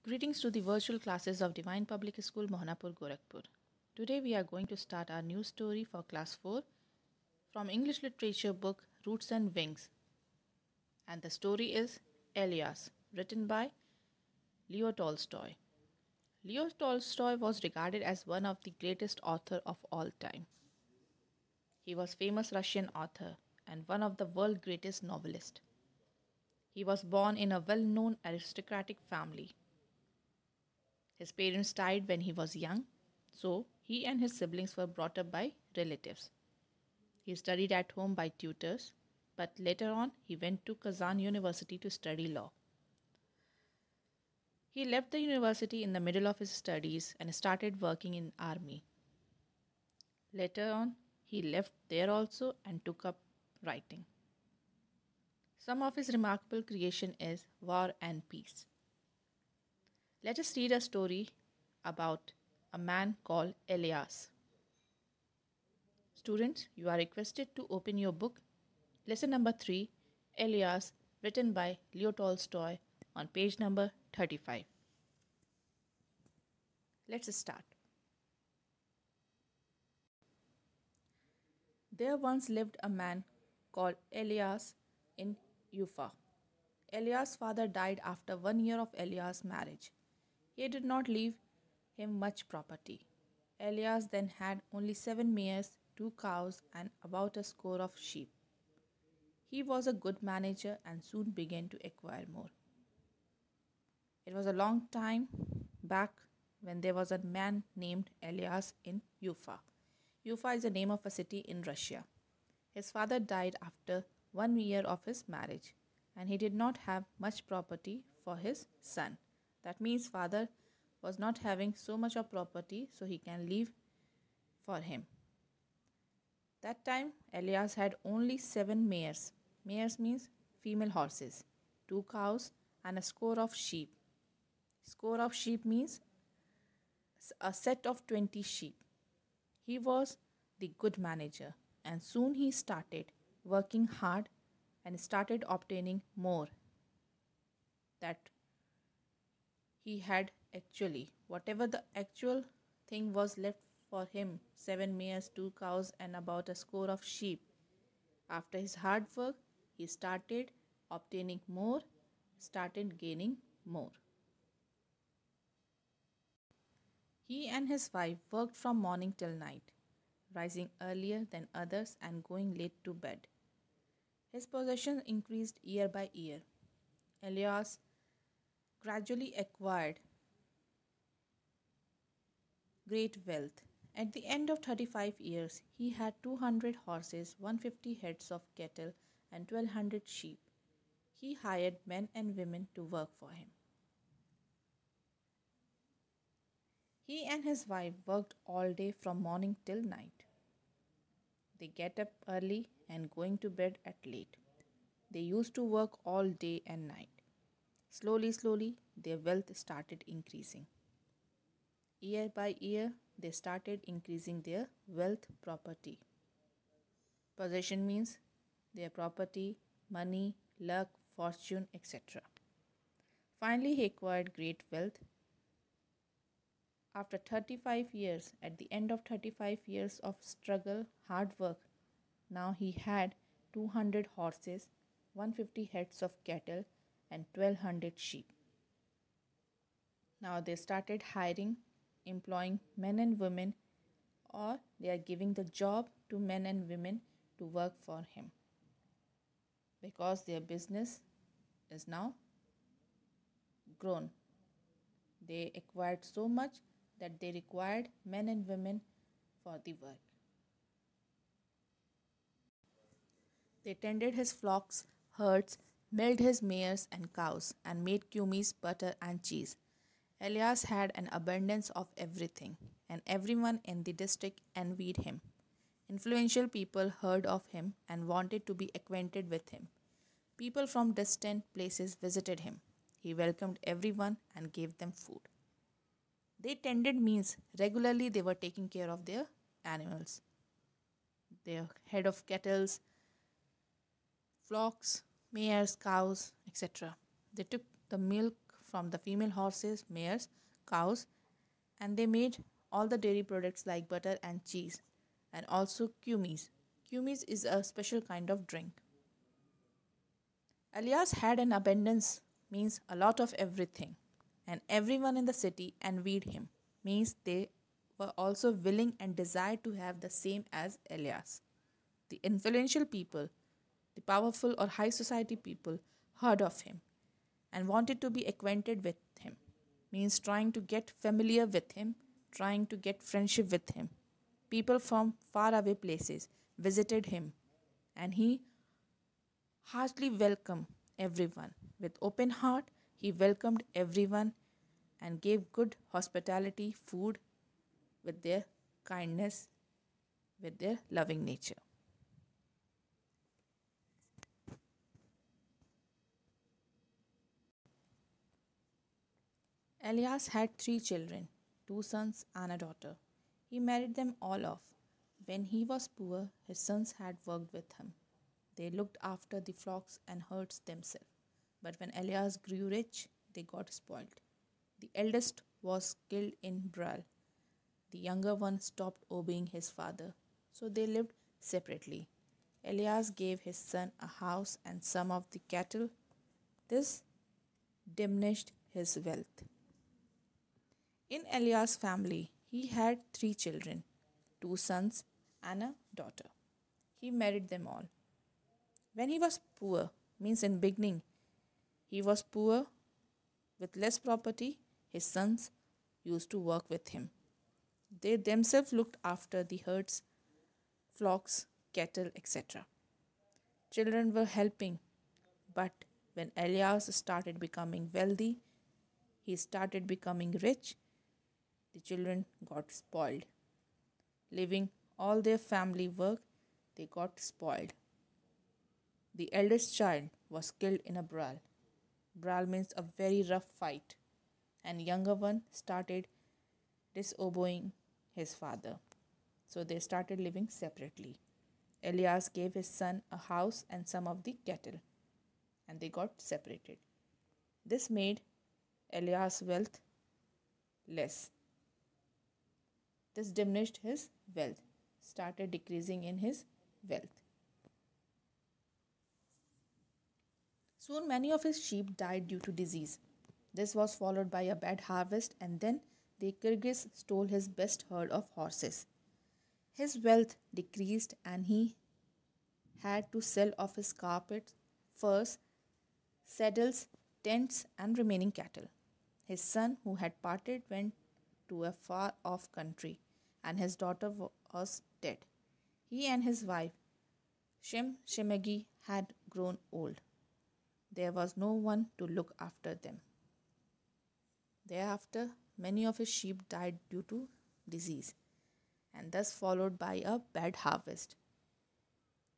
Greetings to the virtual classes of Divine Public School, Mohanapur, Gorakhpur. Today we are going to start our new story for class 4 from English literature book Roots and Wings. And the story is Elias, written by Leo Tolstoy. Leo Tolstoy was regarded as one of the greatest authors of all time. He was famous Russian author and one of the world's greatest novelists. He was born in a well-known aristocratic family. His parents died when he was young, so he and his siblings were brought up by relatives. He studied at home by tutors, but later on he went to Kazan University to study law. He left the university in the middle of his studies and started working in army. Later on, he left there also and took up writing. Some of his remarkable creation is War and Peace. Let us read a story about a man called Elias. Students, you are requested to open your book, lesson number 3, Elias, written by Leo Tolstoy, on page number 35. Let's start. There once lived a man called Elias in Ufa. Elias' father died after 1 year of Elias' marriage. He did not leave him much property. Elias then had only 7 mares, 2 cows, and about a score of sheep. He was a good manager and soon began to acquire more. It was a long time back when there was a man named Elias in Ufa. Ufa is the name of a city in Russia. His father died after 1 year of his marriage, and he did not have much property for his son. That means father was not having so much of property so he can leave for him. That time Elias had only 7 mares. Mares means female horses, 2 cows, and a score of sheep. Score of sheep means a set of 20 sheep. He was the good manager, and soon he started working hard and started obtaining more that he had actually. Whatever the actual thing was left for him, 7 mares, 2 cows, and about a score of sheep. After his hard work, he started obtaining more, started gaining more. He and his wife worked from morning till night, rising earlier than others and going late to bed. His possessions increased year by year. Elias gradually acquired great wealth. At the end of 35 years, he had 200 horses, 150 heads of cattle, and 1200 sheep. He hired men and women to work for him. He and his wife worked all day from morning till night. They get up early and going to bed at late. They used to work all day and night. Slowly, their wealth started increasing. Year by year, they started increasing their wealth property. Possession means their property, money, luck, fortune, etc. Finally, he acquired great wealth. After 35 years, at the end of 35 years of struggle, hard work, now he had 200 horses, 150 heads of cattle, and 1200 sheep. Now they started hiring, employing men and women, or they are giving the job to men and women to work for him, because their business is now grown. They acquired so much that they required men and women for the work. They tended his flocks, herds, milked his mares and cows, and made kumis, butter, and cheese. Elias had an abundance of everything, and everyone in the district envied him. Influential people heard of him and wanted to be acquainted with him. People from distant places visited him. He welcomed everyone and gave them food. They tended means regularly they were taking care of their animals, their head of cattle, flocks, mares, cows, etc. They took the milk from the female horses, mares, cows, and they made all the dairy products like butter and cheese, and also kumis. Kumis is a special kind of drink. Elias had an abundance, means a lot of everything, and everyone in the city envied him, means they were also willing and desired to have the same as Elias. The influential people, the powerful or high society people, heard of him and wanted to be acquainted with him, means trying to get familiar with him, trying to get friendship with him. People from faraway places visited him, and he heartily welcomed everyone. With open heart, he welcomed everyone and gave good hospitality, food with their kindness, with their loving nature. Elias had three children, two sons and a daughter. He married them all off. When he was poor, his sons had worked with him. They looked after the flocks and herds themselves. But when Elias grew rich, they got spoiled. The eldest was killed in Braal. The younger one stopped obeying his father, so they lived separately. Elias gave his son a house and some of the cattle. This diminished his wealth. In Elias' family, he had three children, two sons and a daughter. He married them all. When he was poor, means in beginning, he was poor with less property, his sons used to work with him. They themselves looked after the herds, flocks, cattle, etc. Children were helping, but when Elias started becoming wealthy, he started becoming rich, the children got spoiled. Leaving all their family work, they got spoiled. The eldest child was killed in a brawl. Brawl means a very rough fight, and younger one started disobeying his father. So they started living separately. Elias gave his son a house and some of the cattle, and they got separated. This made Elias' wealth less. This diminished his wealth, started decreasing in his wealth. Soon many of his sheep died due to disease. This was followed by a bad harvest, and then the Kyrgyz stole his best herd of horses. His wealth decreased, and he had to sell off his carpets, furs, saddles, tents, and remaining cattle. His son, who had parted, went to a far off country, and his daughter was dead. He and his wife, Shem Shemegi, had grown old. There was no one to look after them. Thereafter, many of his sheep died due to disease, and thus followed by a bad harvest.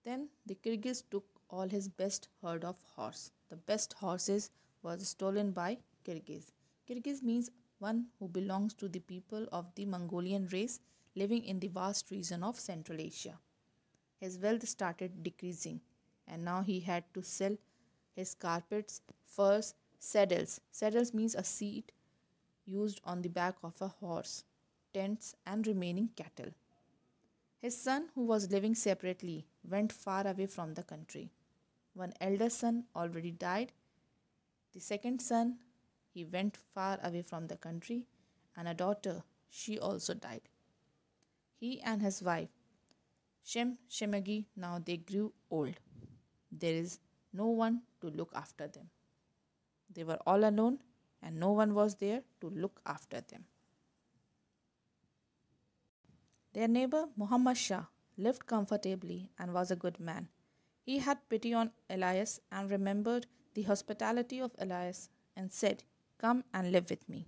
Then the Kyrgyz took all his best herd of horse. The best horses was stolen by Kyrgyz. Kyrgyz means one who belongs to the people of the Mongolian race living in the vast region of Central Asia. His wealth started decreasing, and now he had to sell his carpets, furs, saddles. Saddles means a seat used on the back of a horse, tents, and remaining cattle. His son, who was living separately, went far away from the country. One elder son already died. The second son, he went far away from the country, and a daughter, she also died. He and his wife, Shem Shemagi, now they grew old. There is no one to look after them. They were all alone, and no one was there to look after them. Their neighbor Muhammad Shah lived comfortably and was a good man. He had pity on Elias and remembered the hospitality of Elias and said, "Come and live with me.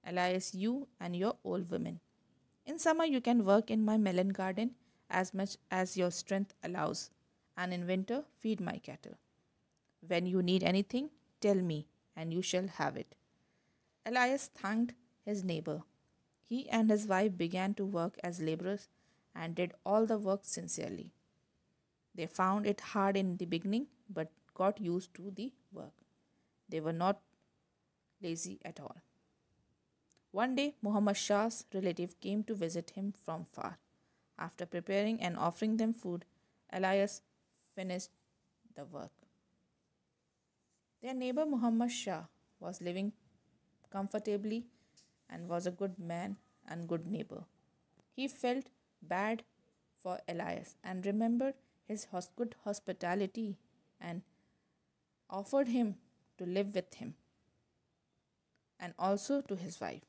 Elias, you and your old women. In summer, you can work in my melon garden as much as your strength allows, and in winter, feed my cattle. When you need anything, tell me, and you shall have it." Elias thanked his neighbor. He and his wife began to work as laborers and did all the work sincerely. They found it hard in the beginning but got used to the work. They were not lazy at all. One day, Muhammad Shah's relative came to visit him from far. After preparing and offering them food, Elias finished the work. Their neighbor Muhammad Shah was living comfortably and was a good man and good neighbor. He felt bad for Elias and remembered his good hospitality and offered him to live with him and also to his wife.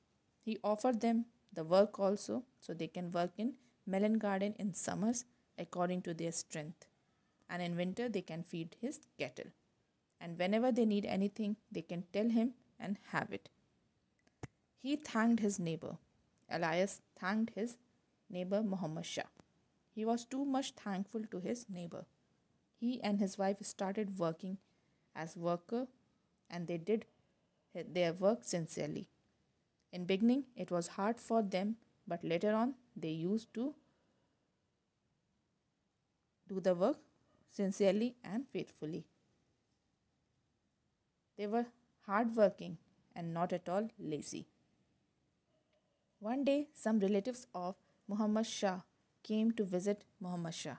He offered them the work also so they can work in melon garden in summers according to their strength, and in winter they can feed his cattle. And whenever they need anything, they can tell him and have it. He thanked his neighbor. Elias thanked his neighbor Muhammad Shah. He was too much thankful to his neighbor. He and his wife started working as worker and they did their work sincerely. In beginning it was hard for them, but later on they used to do the work sincerely and faithfully. They were hardworking and not at all lazy. One day, some relatives of Muhammad Shah came to visit Muhammad Shah,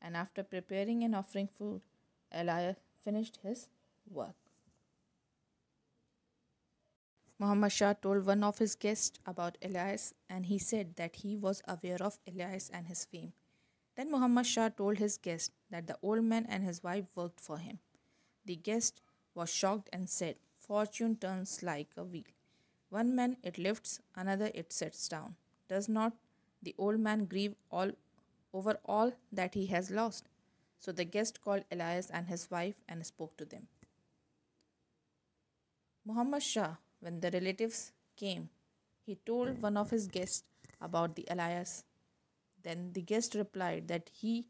and after preparing and offering food, Elias finished his work. Muhammad Shah told one of his guests about Elias, and he said that he was aware of Elias and his fame. Then Muhammad Shah told his guest that the old man and his wife worked for him. The guest was shocked and said, "Fortune turns like a wheel. One man it lifts, another it sets down. Does not the old man grieve all over all that he has lost?" So the guest called Elias and his wife and spoke to them. Muhammad Shah, when the relatives came, he told one of his guests about the Elias. Then the guest replied that he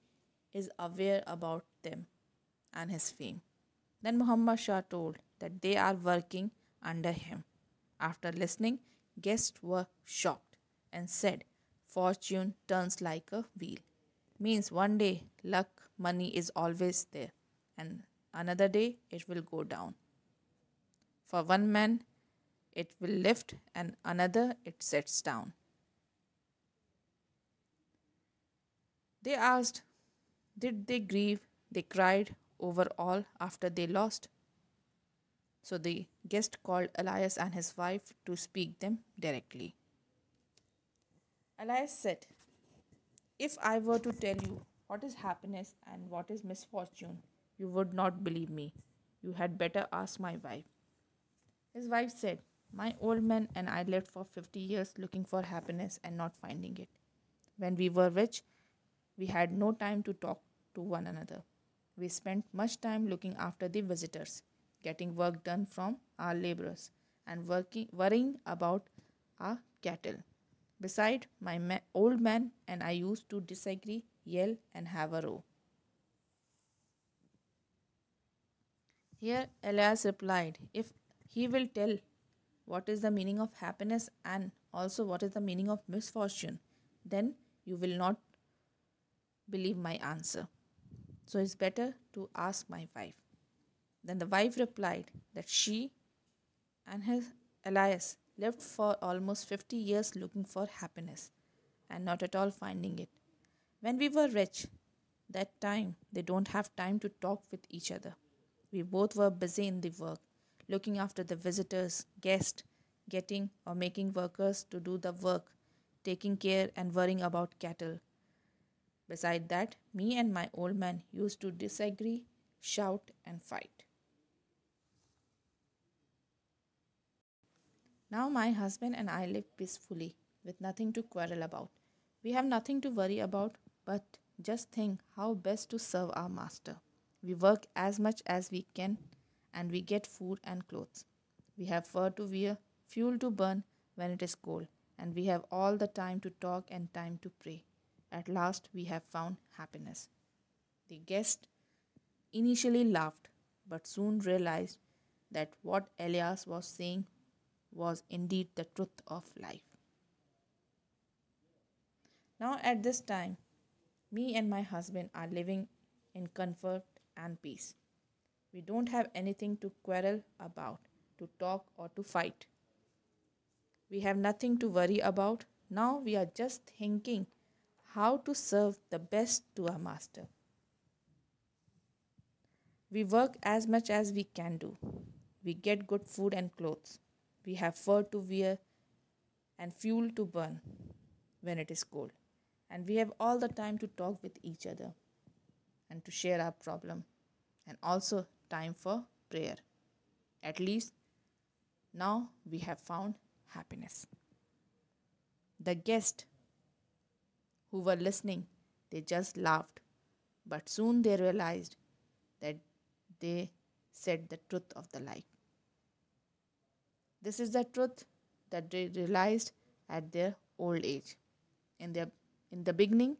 is aware about them and his fame. Then Muhammad Shah told that they are working under him. After listening, guests were shocked and said, "Fortune turns like a wheel." Means one day luck, money is always there, and another day it will go down. For one man it will lift, and another it sets down. They asked, did they grieve? They cried over all after they lost. So the guest called Elias and his wife to speak them directly. Elias said, "If I were to tell you what is happiness and what is misfortune, you would not believe me. You had better ask my wife." His wife said, "My old man and I lived for 50 years looking for happiness and not finding it. When we were rich, we had no time to talk to one another. We spent much time looking after the visitors, getting work done from our laborers, and worrying about our cattle. Beside, my old man and I used to disagree, yell, and have a row." Here Elias replied, "If he will tell what is the meaning of happiness and also what is the meaning of misfortune, then you will not believe my answer. So it's better to ask my wife." Then the wife replied that she and his Elias lived for almost 50 years looking for happiness and not at all finding it. When we were rich, that time they don't have time to talk with each other. We both were busy in the work, looking after the visitors, guests, getting or making workers to do the work, taking care and worrying about cattle. Beside that, me and my old man used to disagree, shout, and fight. Now my husband and I live peacefully with nothing to quarrel about. We have nothing to worry about, but just think how best to serve our master. We work as much as we can and we get food and clothes. We have fur to wear, fuel to burn when it is cold, and we have all the time to talk and time to pray. At last, we have found happiness. The guest initially laughed, but soon realized that what Elias was saying was indeed the truth of life. Now, at this time, me and my husband are living in comfort and peace. We don't have anything to quarrel about. to talk, or to fight. We have nothing to worry about. Now we are just thinking how to serve the best to our master. We work as much as we can do. We get good food and clothes. We have fur to wear and fuel to burn when it is cold. And we have all the time to talk with each other and to share our problem, and also time for prayer. At least now we have found happiness. The guests who were listening, they just laughed, but soon they realized that they said the truth of the life. This is the truth that they realized at their old age. In their in the beginning,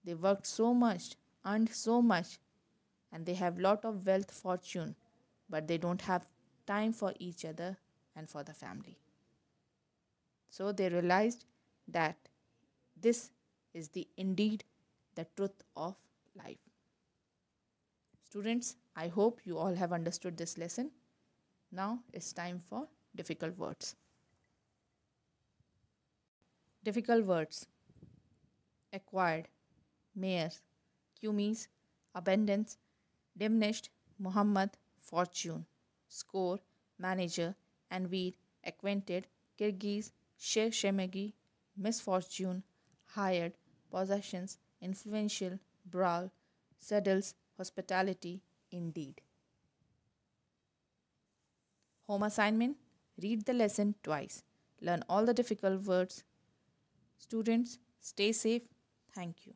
they worked so much, earned so much, and they have lot of wealth fortune, but they don't have time for each other and for the family. So they realized that this is the indeed the truth of life. Students, I hope you all have understood this lesson. Now it's time for difficult words. Difficult words: acquired, mayors, cumies, abundance, diminished, Muhammad, fortune, score, manager, Anvir, acquainted, Kirghiz, Sheikh Shemagi, misfortune, hired, possessions, influential, brawl, saddles, hospitality, indeed. Home assignment: read the lesson twice. Learn all the difficult words. Students, stay safe. Thank you.